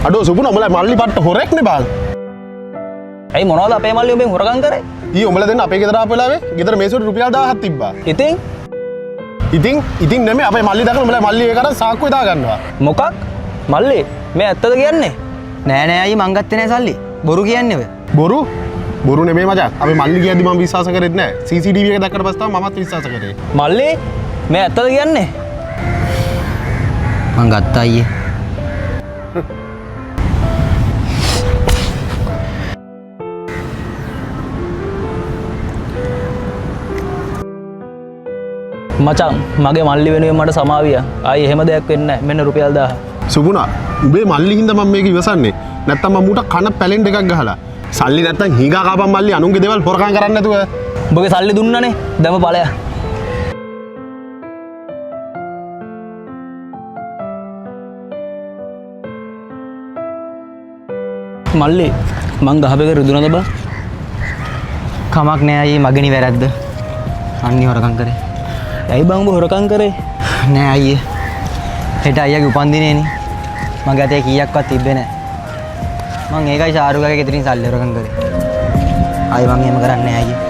අඩෝ සුපුන උඹලා මල්ලි පට්ට හොරෙක්නේ බං. ඇයි මොනවද අපේ මල්ලි උඹෙන් හොරගම් කරේ? ඊ උඹලා දෙන්න අපේ ගෙදර ආපු වෙලාවේ ගෙදර මේසෙට රුපියල් 1000ක් තිබ්බා. ඉතින් නෙමෙයි අපේ මල්ලි දැකලා උඹලා මල්ලි ඒකට සාක්කුවේ දා ගන්නවා. මොකක්? මල්ලි මේ ඇත්තද කියන්නේ? නෑ නෑ අයියේ මං ගත්තේ නෑ සල්ලි. බොරු කියන්නේ ඔය. බොරු නෙමෙයි මචං. අපේ මල්ලි කියද්දි මම විශ්වාස කරෙත් නෑ. CCTV එක දැක්කට පස්සේ තමයි මමත් විශ්වාස කරේ. මල්ලි මේ ඇත්තද කියන්නේ? මං ගත්තා අයියේ. මචං මගේ මල්ලි වෙනුවෙන් මට සමාවිය. ආයි එහෙම දෙයක් වෙන්නේ නැහැ. මෙන්න රුපියල් 1000. සුපුනා උඹේ මල්ලි හින්දා මම මේක ඉවසන්නේ. නැත්තම් මම ඌට කන පැලෙන් දෙකක් ගහලා. සල්ලි නැත්තම් හීගා කාපන් මල්ලි අනුන්ගේ දේවල් හොරකම් කරන්නේ නැතුව. උඹගේ සල්ලි දුන්නනේ. දැම ඵලයක්. මල්ලි මං ගහපේක රිදුනද බං? කමක් නෑ අයියේ මගේනි වැරද්ද. අන්නේ හොරකම් කරේ. ඇයි බං උඹ හොරකම් කරේ? නෑ අයියේ. හෙට අයියාගේ උපන්දිනේනේ. මගේ අතේ කීයක්වත් තිබ්බේ නෑ. මං ඒකයි ශාරුකාගේ ගෙදරින් සල්ලි හොරකම් කරේ. ආයි මං එහෙම කරන්නේ නෑ අයියේ.